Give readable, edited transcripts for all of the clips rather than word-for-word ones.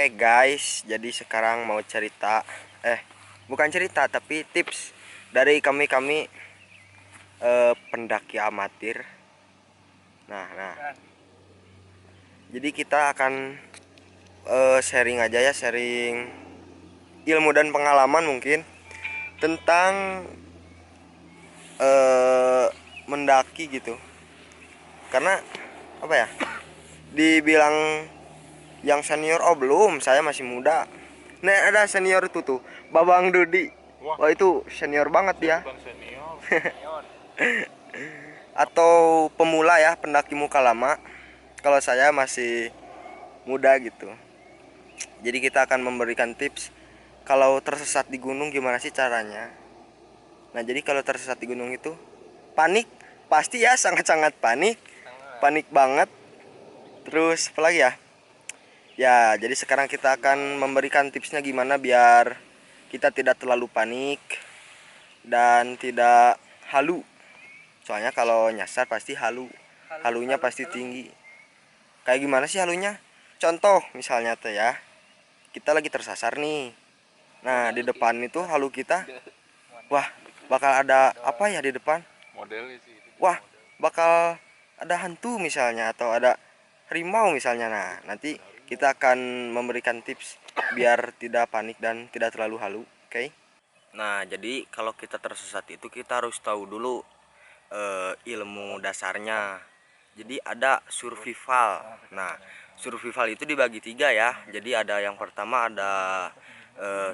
Oke guys, jadi sekarang mau cerita, bukan cerita tapi tips dari kami pendaki amatir. Nah, jadi kita akan sharing aja ya, sharing ilmu dan pengalaman mungkin tentang mendaki gitu. Karena apa ya? Dibilang yang senior, oh belum, saya masih muda. Nah, ada senior itu tuh, Babang Dudi. Wah, itu senior banget dia. Atau pemula ya, pendaki muka lama. Kalau saya masih muda gitu. Jadi kita akan memberikan tips kalau tersesat di gunung gimana sih caranya. Nah, jadi kalau tersesat di gunung itu panik, pasti ya, sangat-sangat panik. Panik banget. Terus apa lagi ya? Ya, jadi sekarang kita akan memberikan tipsnya gimana biar kita tidak terlalu panik dan tidak halu. Soalnya kalau nyasar pasti halu. Halunya pasti tinggi. Kayak gimana sih halunya? Contoh misalnya tuh ya, kita lagi tersasar nih. Nah, di depan itu halu kita, wah, bakal ada apa ya di depan? Wah, bakal ada hantu misalnya, atau ada harimau misalnya. Nah, nanti kita akan memberikan tips biar tidak panik dan tidak terlalu halu. Oke? Nah, jadi kalau kita tersesat itu kita harus tahu dulu ilmu dasarnya. Jadi ada survival. Nah, survival itu dibagi tiga ya. Jadi ada yang pertama ada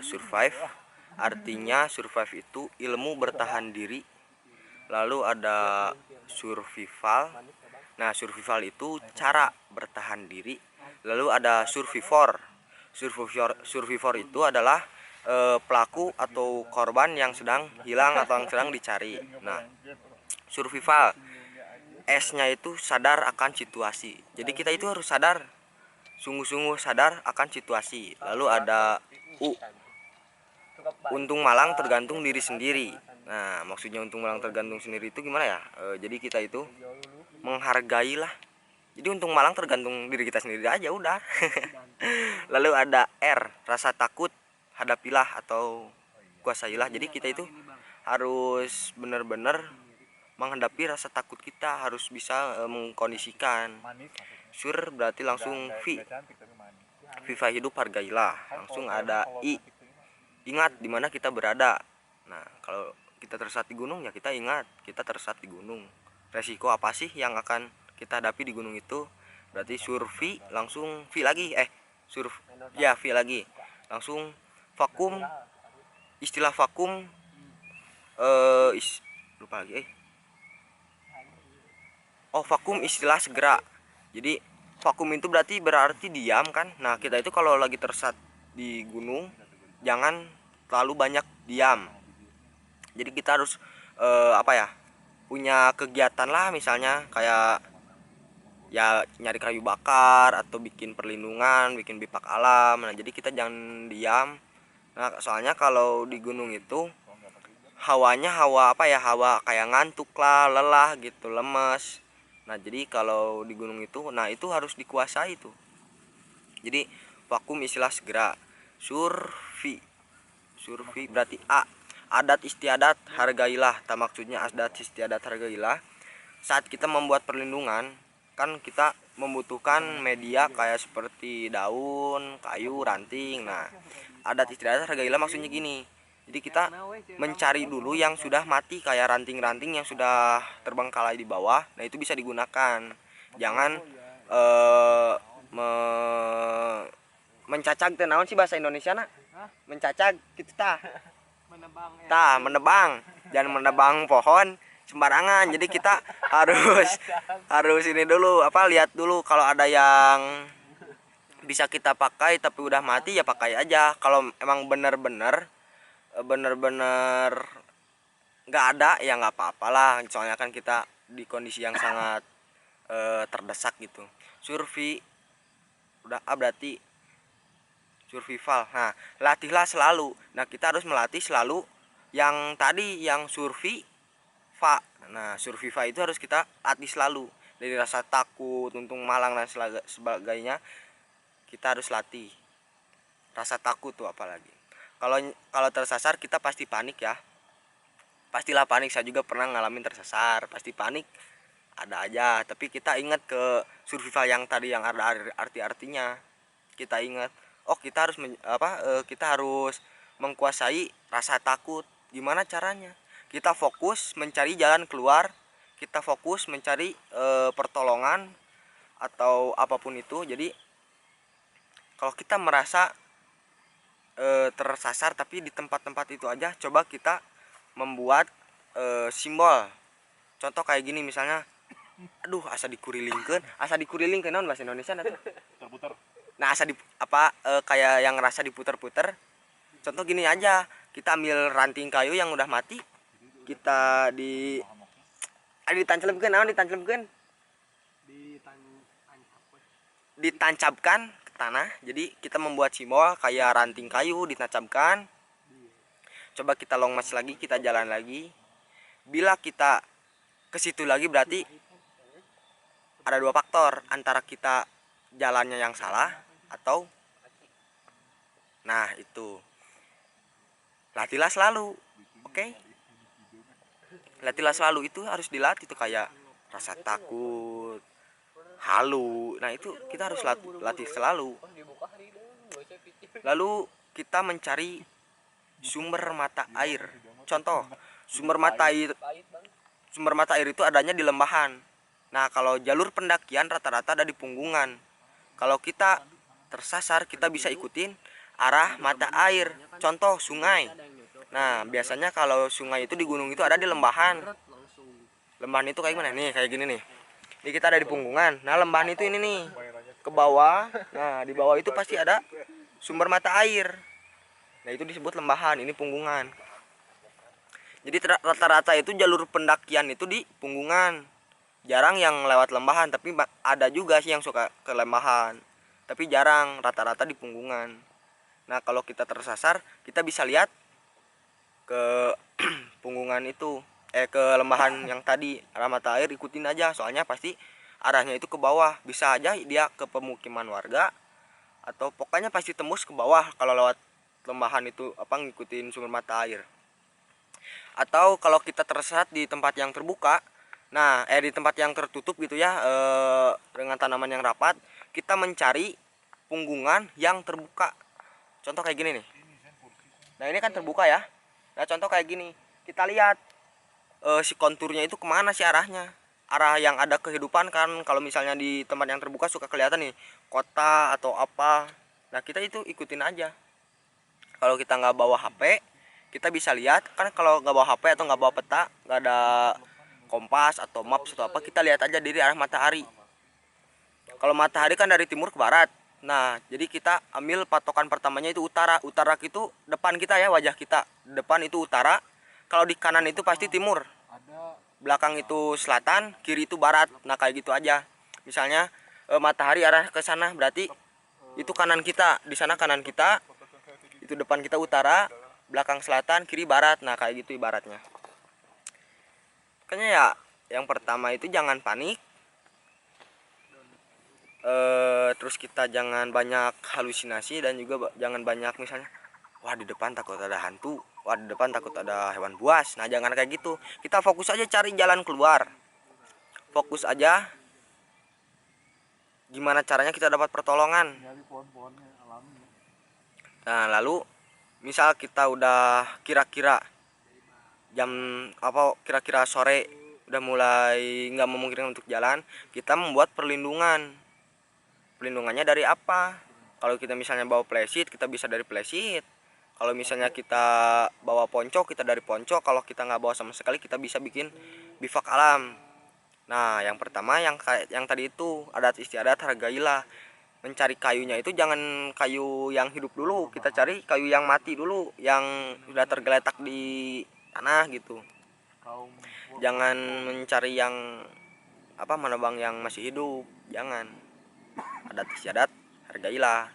survive. Artinya survive itu ilmu bertahan diri. Lalu ada survival. Nah, survival itu cara bertahan diri. Lalu ada survivor. Survivor itu adalah pelaku atau korban yang sedang hilang atau yang sedang dicari. Nah, survival S-nya itu sadar akan situasi. Jadi kita itu harus sadar, sungguh-sungguh sadar akan situasi. Lalu ada U, untung malang tergantung diri sendiri. Nah, maksudnya untung malang tergantung sendiri itu gimana ya? Jadi kita itu menghargai lah. Jadi untung malang tergantung diri kita sendiri aja udah. Lalu ada R, rasa takut, hadapilah atau kuasailah. Jadi kita itu harus benar-benar menghadapi rasa takut kita, harus bisa mengkondisikan. Sur berarti langsung V, Viva hidup hargailah. Langsung ada I, ingat di mana kita berada. Nah, kalau kita tersesat di gunung ya kita ingat kita tersesat di gunung. Resiko apa sih yang akan kita hadapi di gunung itu? Berarti survi langsung V lagi, V lagi. Langsung vakum, istilah vakum lupa lagi vakum istilah segera. Jadi vakum itu berarti diam kan. Nah, kita itu kalau lagi tersesat di gunung jangan terlalu banyak diam. Jadi kita harus punya kegiatan lah, misalnya kayak ya nyari kayu bakar atau bikin perlindungan, bikin bipak alam. Nah, jadi kita jangan diam. Nah, soalnya kalau di gunung itu hawanya hawa kayak ngantuk lah, lelah gitu, lemes. Nah, jadi kalau di gunung itu, nah itu harus dikuasai tuh. Jadi vakum istilah segera. Survi berarti A, adat istiadat hargailah. Maksudnya adat istiadat hargailah. Saat kita membuat perlindungan kan kita membutuhkan media kayak seperti daun, kayu, ranting. Nah, adat istiadat hargailah maksudnya gini. Jadi kita mencari dulu yang sudah mati kayak ranting-ranting yang sudah terbengkalai di bawah. Nah, itu bisa digunakan. Jangan mencacag, naon sih bahasa Indonesia nak? Mencacag gitu menebang. Jangan menebang pohon sembarangan. Jadi kita harus ini dulu, lihat dulu kalau ada yang bisa kita pakai tapi udah mati ya pakai aja. Kalau emang bener-bener nggak ada ya nggak apa-apalah, soalnya kan kita di kondisi yang sangat terdesak gitu. Survi udah berarti survival. Nah, latihlah selalu. Nah, kita harus melatih selalu yang tadi, yang surviva. Nah, surviva itu harus kita latih selalu. Dari rasa takut, untung malang dan sebagainya kita harus latih. rasa takut tuh apalagi. Kalau kalau tersasar kita pasti panik ya. Pastilah panik, saya juga pernah ngalamin tersasar, pasti panik. Ada aja, tapi kita ingat ke survival yang tadi yang ada arti-artinya. Kita ingat, oh kita harus kita harus menguasai rasa takut. Gimana caranya? Kita fokus mencari jalan keluar, kita fokus mencari pertolongan atau apapun itu. Jadi kalau kita merasa tersasar tapi di tempat-tempat itu aja, coba kita membuat simbol. Contoh kayak gini misalnya, aduh asa dikurilingkeun naon bahasa Indonesia tuh. Putar-putar. Nah, asa di kayak yang rasa diputer-puter. Contoh gini aja, kita ambil ranting kayu yang udah mati, kita ditancapkeun naon ditancapkeun? Ditancapkan ke tanah. Jadi kita membuat simbol kayak ranting kayu ditancapkan. Coba kita long march lagi, kita jalan lagi. Bila kita ke situ lagi berarti ada dua faktor, antara kita jalannya yang salah atau nah itu. Latihlah selalu. Oke? Latihlah selalu, itu harus dilatih tuh kayak rasa takut, halu. Nah, itu kita harus latih selalu. Lalu kita mencari sumber mata air. Contoh, sumber mata air itu adanya di lembahan. Nah, kalau jalur pendakian rata-rata ada di punggungan. Kalau kita tersasar, kita bisa ikutin arah mata air. Contoh sungai. Nah, biasanya kalau sungai itu di gunung itu ada di lembahan. Lembahan itu kayak gimana nih? Kayak gini nih. Ini kita ada di punggungan. Nah, lembahan itu ini nih ke bawah. Nah, di bawah itu pasti ada sumber mata air. Nah, itu disebut lembahan. Ini punggungan. Jadi rata-rata itu jalur pendakian itu di punggungan. Jarang yang lewat lembahan, tapi ada juga sih yang suka ke lembahan. Tapi jarang, rata-rata di punggungan. Nah, kalau kita tersasar, kita bisa lihat ke punggungan itu, ke lembahan yang tadi arah mata air, ikutin aja. Soalnya pasti arahnya itu ke bawah. Bisa aja dia ke pemukiman warga, atau pokoknya pasti tembus ke bawah kalau lewat lembahan itu ngikutin sumber mata air. Atau kalau kita tersesat di tempat yang terbuka, nah di tempat yang tertutup gitu ya, dengan tanaman yang rapat, kita mencari punggungan yang terbuka. Contoh kayak gini nih. Nah, ini kan terbuka ya. Nah, contoh kayak gini, kita lihat si konturnya itu kemana sih arahnya. Arah yang ada kehidupan kan, kalau misalnya di tempat yang terbuka suka kelihatan nih kota atau apa. Nah, kita itu ikutin aja. Kalau kita nggak bawa HP, kita bisa lihat kan. Kalau nggak bawa HP atau nggak bawa peta, nggak ada kompas atau maps atau apa, kita lihat aja dari arah matahari. Kalau matahari kan dari timur ke barat. Nah, jadi kita ambil patokan pertamanya itu utara. Utara itu depan kita ya, wajah kita. Depan itu utara. Kalau di kanan itu pasti timur. Belakang itu selatan, kiri itu barat. Nah, kayak gitu aja. Misalnya matahari arah ke sana, berarti itu kanan kita. Di sana kanan kita. Itu depan kita utara, belakang selatan, kiri barat. Nah, kayak gitu ibaratnya. Makanya ya, yang pertama itu jangan panik. Terus kita jangan banyak halusinasi, dan juga jangan banyak misalnya, wah di depan takut ada hantu, wah di depan takut ada hewan buas. Nah, jangan kayak gitu. Kita fokus aja cari jalan keluar. Fokus aja gimana caranya kita dapat pertolongan. Nah, lalu misal kita udah kira-kira jam kira-kira sore, udah mulai nggak memungkinkan untuk jalan, kita membuat perlindungan. Pelindungannya dari apa? Kalau kita misalnya bawa flashlight, kita bisa dari flashlight. Kalau misalnya kita bawa ponco, kita dari ponco. Kalau kita nggak bawa sama sekali, kita bisa bikin bivak alam. Nah, yang pertama yang tadi itu adat istiadat, hargailah. Mencari kayunya itu jangan kayu yang hidup dulu, kita cari kayu yang mati dulu, yang sudah tergeletak di tanah gitu. Jangan mencari yang menebang yang masih hidup, jangan. Adat istiadat, hargailah.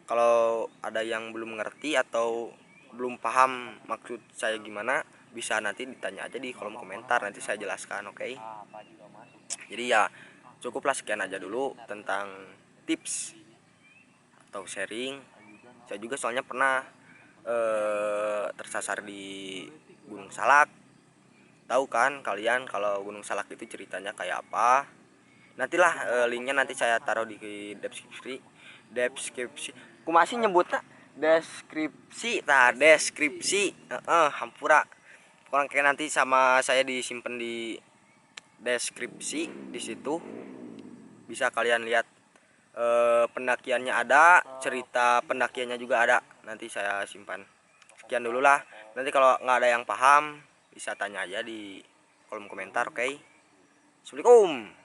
Kalau ada yang belum ngerti atau belum paham maksud saya gimana, bisa nanti ditanya aja di kolom komentar, nanti saya jelaskan. Oke? Jadi ya cukuplah sekian aja dulu tentang tips atau sharing. Saya juga soalnya pernah tersasar di Gunung Salak. Tahu kan kalian kalau Gunung Salak itu ceritanya kayak apa? Nantilah linknya nanti saya taruh di deskripsi. Aku masih nyebutnya deskripsi. Hampura. Kurang kayak nanti sama saya disimpan di deskripsi di situ. Bisa kalian lihat pendakiannya ada, cerita pendakiannya juga ada. Nanti saya simpan. Sekian dulu lah. Nanti kalau nggak ada yang paham bisa tanya aja di kolom komentar, oke? Assalamualaikum.